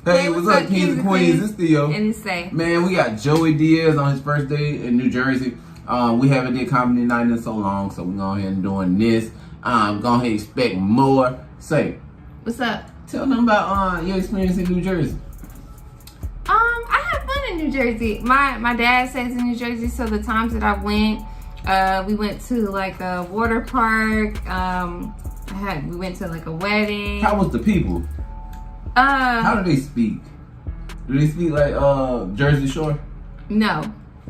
Hey, what's up, Kings and Queens? It's Theo. And say, man, we got Joey Diaz on his first day in New Jersey. We haven't did comedy night in so long, so we're going ahead and doing this. Go ahead and expect more. Say, what's up? Tell them about your experience in New Jersey. I had fun in New Jersey. My dad stays in New Jersey, so the times that I went, we went to like a water park. We went to like a wedding. How was the people? How do they speak? Do they speak like Jersey Shore? No.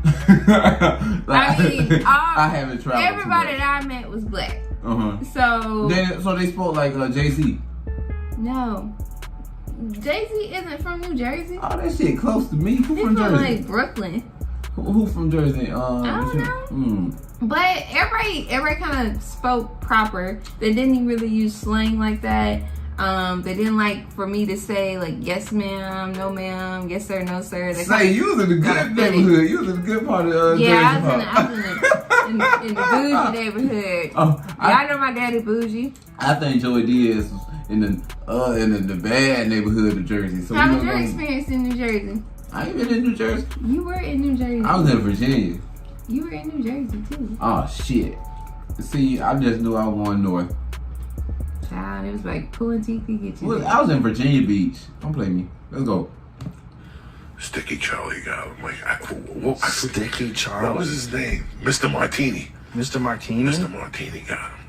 I mean, I haven't traveled. Everybody that I met was black. So they spoke like Jay-Z. No. Jay-Z isn't from New Jersey. Oh, that shit close to me. Who from Jersey? Like Brooklyn. Who from Jersey? I don't know. But everybody kind of spoke proper. They didn't really use slang like that. They didn't like for me to say like yes ma'am, no ma'am, yes sir, no sir. Say you was in the good neighborhood. You was in the good part of Jersey. Yeah, I was in the bougie neighborhood. I know my daddy bougie. I think Joey Diaz was in the bad neighborhood of Jersey. So how was your experience in New Jersey? I ain't been in New Jersey. You were in New Jersey. I was in Virginia. You were in New Jersey too. Oh shit. See, I just knew I was going north. Child, it was like pulling teeth to get you. Well, I was in Virginia Beach. Don't play me. Let's go. Sticky Charlie got him. Like, Sticky Charlie. What was his name? Mr. Martini. Mr. Martini? Mr. Martini got him.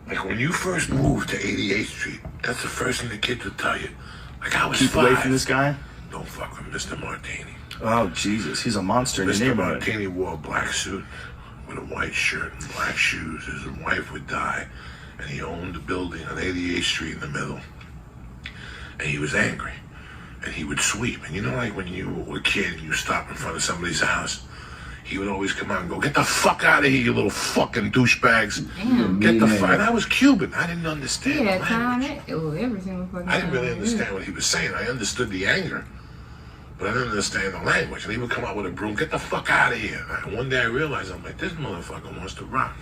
Like, when you first moved to 88th Street, that's the first thing the kids would tell you. Like, I was Keep 5. away from this guy? Don't fuck with Mr. Martini. Oh, Jesus. He's a monster in your Mr. neighborhood. Martini wore a black suit with a white shirt and black shoes. His wife would die. And he owned a building on 88th Street in the middle. And he was angry. And he would sweep. And you know, like when you were a kid and you stop in front of somebody's house, he would always come out and go, "Get the fuck out of here, you little fucking douchebags. Get the fuck." And I was Cuban. I didn't understand the language. Every single fucking I didn't really understand what he was saying. I understood the anger. But I didn't understand the language. And he would come out with a broom, "Get the fuck out of here." And one day I realized, I'm like, this motherfucker wants to rock.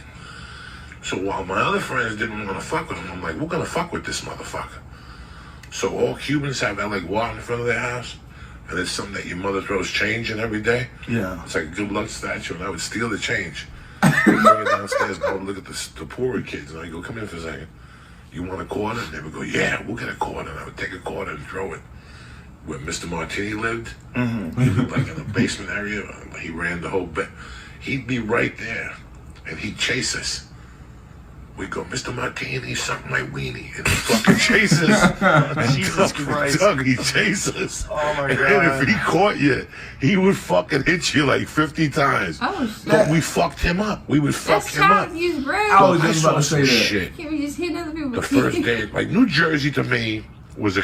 So while my other friends didn't want to fuck with him, I'm like, we're going to fuck with this motherfucker. So all Cubans have that like wall in front of their house, and it's something that your mother throws change in every day. Yeah. It's like a good luck statue, and I would steal the change. I'd bring it downstairs and I would look at the poorer kids, and I'd go, "Come here for a second. You want a quarter?" And they would go, "Yeah, we'll get a quarter." And I would take a quarter and throw it where Mr. Martini lived. He lived like in the basement area. He ran the whole bed. He'd be right there, and he'd chase us. We go, "Mr. Martini, suck my weenie," and he fucking chases us. Jesus Christ. Doug, he chases. Oh my And God. if he caught you, he would fucking hit you like 50 times. Oh shit. But we fucked him up. We would fuck That's him up. child abuse, bro. I was just about to say that. Shit. Can't we just hit other people? The first day, like New Jersey to me was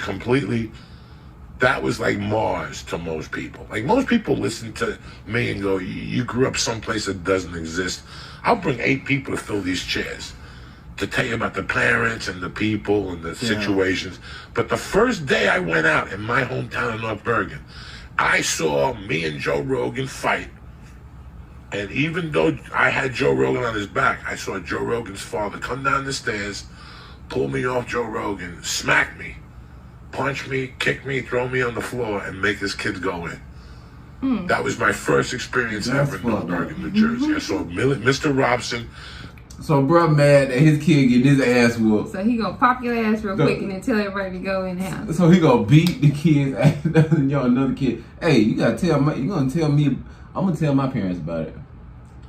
that was like Mars to most people. Like most people listen to me and go, "You grew up someplace that doesn't exist." I'll bring 8 people to fill these chairs to tell you about the parents and the people and the situations. But the first day I went out in my hometown of North Bergen, I saw me and Joe Rogan fight. And even though I had Joe Rogan on his back, I saw Joe Rogan's father come down the stairs, pull me off Joe Rogan, smack me, punch me, kick me, throw me on the floor, and make his kids go in. That was my first experience ever in North Bergen, New Jersey. I saw Mr. Robson. So bro mad that his kid get his ass whooped. So he gonna pop your ass real quick and then tell everybody to go in the house. So he gonna beat the kid's ass. Another kid. Hey, you gonna tell me. I'm gonna tell my parents about it.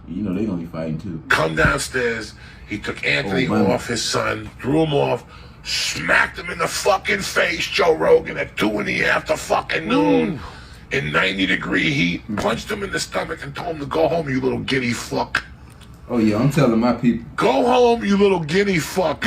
You know they gonna be fighting too. Come downstairs. He took Anthony off, his son, threw him off, smacked him in the fucking face, Joe Rogan, at 2 in the after fucking noon. In 90-degree heat, punched him in the stomach and told him to go home, "You little giddy fuck." Oh yeah, I'm telling my people. Go home, you little guinea fuck.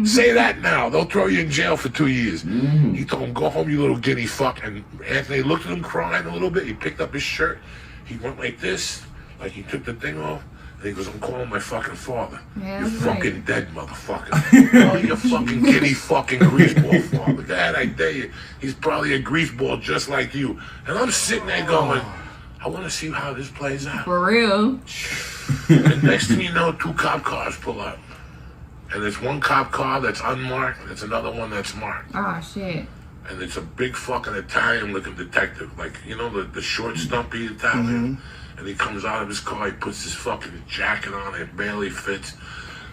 Say that now. They'll throw you in jail for 2 years. He told him, "Go home, you little guinea fuck." And Anthony looked at him crying a little bit. He picked up his shirt. He went like this, like he took the thing off. And he goes, "I'm calling my fucking father." Yeah, "You're that's fucking right. dead, motherfucker." "Oh, you fucking guinea fucking greaseball father. Dad, I dare you. He's probably a greaseball just like you." And I'm sitting there going, I want to see how this plays out. For real. And next thing you know, 2 cop cars pull up. And there's one cop car that's unmarked, and there's another one that's marked. Oh shit. and it's a big fucking Italian-looking detective, like, you know, the short, stumpy Italian. And he comes out of his car, he puts his fucking jacket on, it barely fits.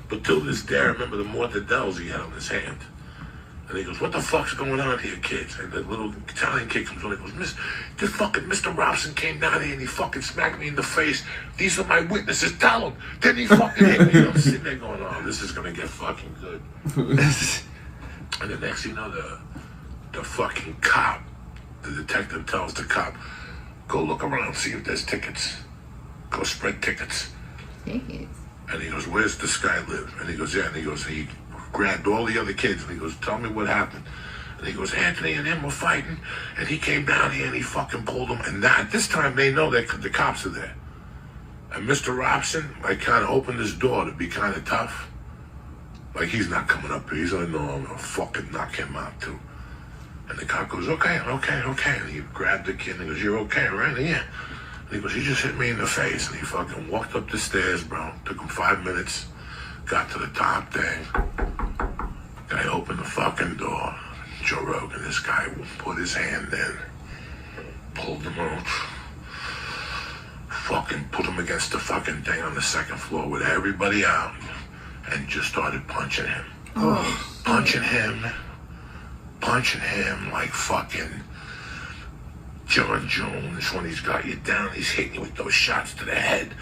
But till this day, I remember the mortadellas he had on his hand. And he goes, "What the fuck's going on here, kids?" And the little Italian kid comes on, he goes, "This fucking Mr. Robson came down here and he fucking smacked me in the face. These are my witnesses, tell him." Then he fucking hit me. I'm sitting there going, "Oh, this is gonna get fucking good." And the next thing you know, the fucking cop, the detective tells the cop, "Go look around, see if there's tickets. Go spread tickets." Tickets. And he goes, "Where's this guy live?" And he goes, "Yeah." And he goes, he grabbed all the other kids and he goes, "Tell me what happened." And he goes, "Anthony and him were fighting and he came down here and he fucking pulled him." And that, this time they know that the cops are there. And Mr. Robson, like, kind of opened his door to be kind of tough. Like, he's not coming up here. He's like, "No, I'm gonna fucking knock him out too." And the cop goes, okay. And he grabbed the kid and he goes, "You're okay, right?" And yeah. And he goes, "He just hit me in the face." And he fucking walked up the stairs, bro. Took him 5 minutes. Got to the top thing. Guy opened the fucking door. Joe Rogan, this guy put his hand in. Pulled him out. Fucking put him against the fucking thing on the second floor with everybody out. And just started punching him. Punching him like fucking John Jones when he's got you down. He's hitting you with those shots to the head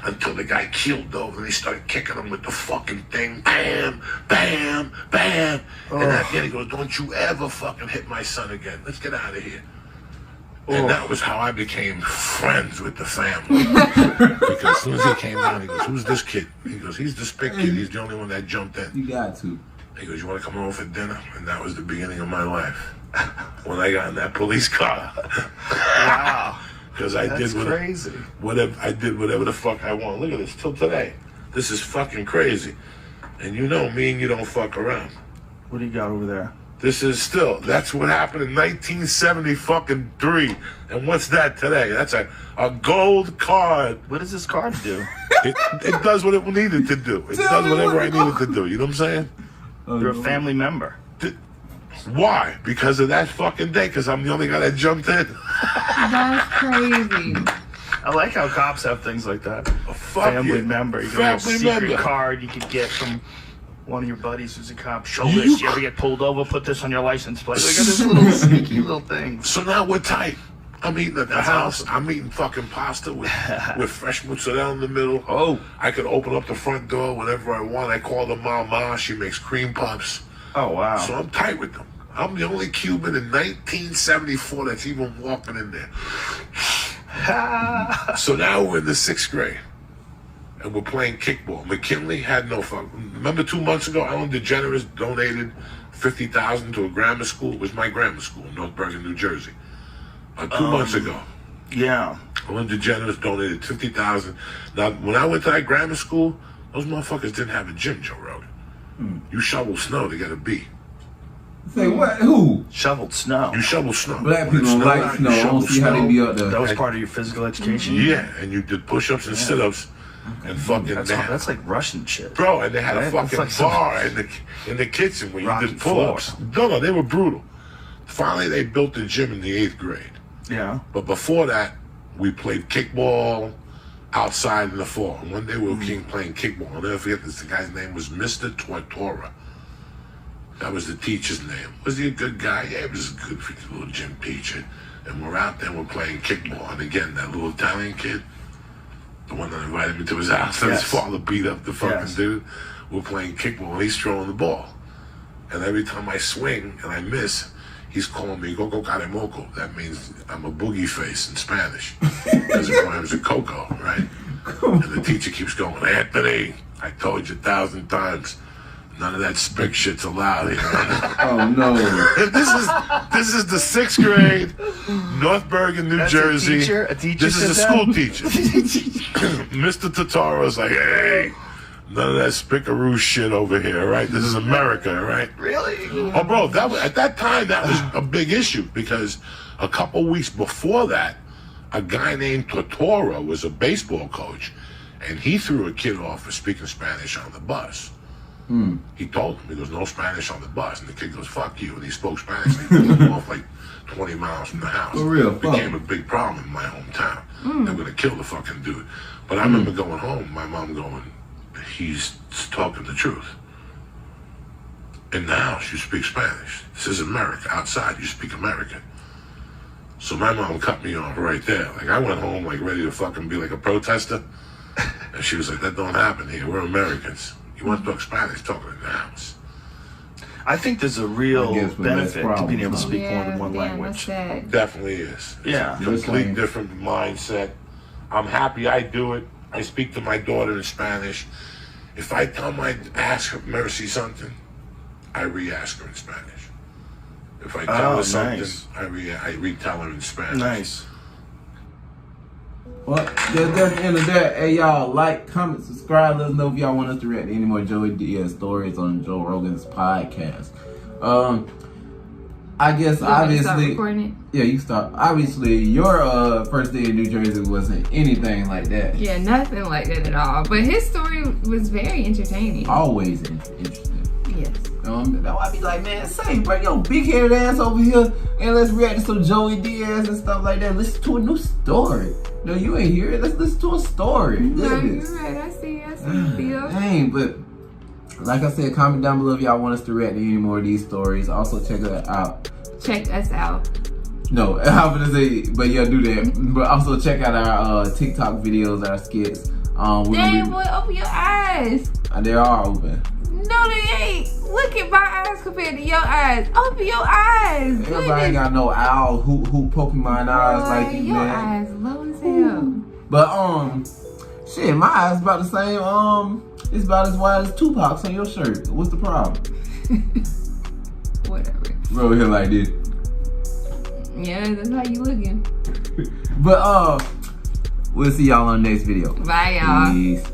until the guy keeled over and he started kicking him with the fucking thing. Bam, bam, bam. And at the end he goes, "Don't you ever fucking hit my son again. Let's get out of here." And that was how I became friends with the family. Because as soon as he came down, he goes, "Who's this kid?" He goes, "He's the spit kid. He's the only one that jumped in." You got to. He goes, "You want to come over for dinner?" And that was the beginning of my life. When I got in that police car. Wow. Because I That's did crazy. whatever the fuck I want. Look at this, till today. This is fucking crazy. And you know me and you don't fuck around. What do you got over there? This is still, that's what happened in 1973. And what's that today? That's a gold card. What does this card do? It does what it needed to do. It does whatever I needed to do. You know what I'm saying? You're a family member. Why? Because of that fucking day. Because I'm the only guy that jumped in. That's crazy. I like how cops have things like that. Fuck Family yeah. member. You got a Family secret member. card you could get from one of your buddies who's a cop. Show this. You ever get pulled over? Put this on your license plate. Look at this little sneaky little thing. So now we're tight. I'm eating at the house. awesome. I'm eating fucking pasta with fresh mozzarella in the middle. Oh. I could open up the front door whenever I want. I call the mama. She makes cream puffs. Oh, wow. So I'm tight with them. I'm the only Cuban in 1974 that's even walking in there. So now we're in the 6th grade. And we're playing kickball. McKinley had no fun. Remember 2 months ago, Ellen DeGeneres donated $50,000 to a grammar school. It was my grammar school in North Bergen, New Jersey. 2 months ago. Yeah. Ellen DeGeneres donated $50,000. Now, when I went to that grammar school, those motherfuckers didn't have a gym, Joe Rogan. You shovel snow to get a B. Say what? Who? Shoveled snow. You shovel snow. Black people don't like snow. I don't see how they be up there. That was part of your physical education? Yeah, and you did push-ups and sit-ups and fucking That's like Russian shit. Bro, and they had a Right? fucking That's like bar in the kitchen where you Rocky did pull-ups. No, they were brutal. Finally, they built the gym in the 8th grade. Yeah. But before that, we played kickball outside in the fall. And one day we were playing kickball. I'll never forget this. The guy's name was Mr. Tortora. That was the teacher's name. Was he a good guy? Yeah, he was a good little gym teacher. And we're out there, we're playing kickball. And again, that little Italian kid, the one that invited me to his house, and his father beat up the fucking dude. We're playing kickball, and he's throwing the ball. And every time I swing and I miss, he's calling me Coco Caremoco. That means I'm a boogie face in Spanish. Because it rhymes with Coco, right? And the teacher keeps going, "Anthony, I told you 1,000 times. None of that spick shit's allowed here." Oh no. This is the 6th grade, North Bergen, New That's Jersey. A teacher This is a said school that? teacher. Mr. Totoro's like, "Hey, none of that spickaroo shit over here, all right? This is America, all right?" Really? Oh, bro, at that time, that was a big issue because a couple weeks before that, a guy named Totoro was a baseball coach, and he threw a kid off for speaking Spanish on the bus. He told him, he goes, no Spanish on the bus. And the kid goes, fuck you. And he spoke Spanish. And he took him off like 20 miles from the house. For real, It became a big problem in my hometown. They were going to kill the fucking dude. But I remember going home, my mom going, he's talking the truth. In the house, you speak Spanish. This is America. Outside, you speak American. So my mom cut me off right there. Like, I went home, like, ready to fucking be like a protester. And she was like, that don't happen here. We're Americans. You want to talk Spanish, talk it in the house. I think there's a real benefit to being able to speak more than one Yeah, language. that's sad. Definitely is. It's Yeah. a complete different mindset. I'm happy I do it. I speak to my daughter in Spanish. If I ask her Mercy something, I re-ask her in Spanish. If I tell her something, nice. I retell her in Spanish. Nice. Well, that's the end of that. Hey, y'all, like, comment, subscribe. Let us know if y'all want us to react to any more Joey Diaz stories on Joe Rogan's podcast. I guess obviously, yeah, you start. Obviously, your first day in New Jersey wasn't anything like that. Yeah, nothing like that at all. But his story was very entertaining. Always interesting. Yes. That's why I be like, man, say, bring your big-headed ass over here and let's react to some Joey Diaz and stuff like that. Listen to a new story. No, you ain't hear it. Let's listen to a story. No, you're right. I see Bill. Dang, but like I said, comment down below if y'all want us to react to any more of these stories. Also, check us out. Check us out. No, I was gonna say, but yeah, do that. But also check out our TikTok videos, our skits. Dang, boy, open your eyes. They are open. No, they ain't. Look at my eyes compared to your eyes. Open your eyes. Everybody ain't got no owl who Pokemon eyes like you, your man. Your eyes low as hell. But shit, my eyes about the same. It's about as wide as Tupac's on your shirt. What's the problem? Whatever. Bro, here like this. Yeah, that's how you looking. But we'll see y'all on the next video. Bye, y'all. Peace.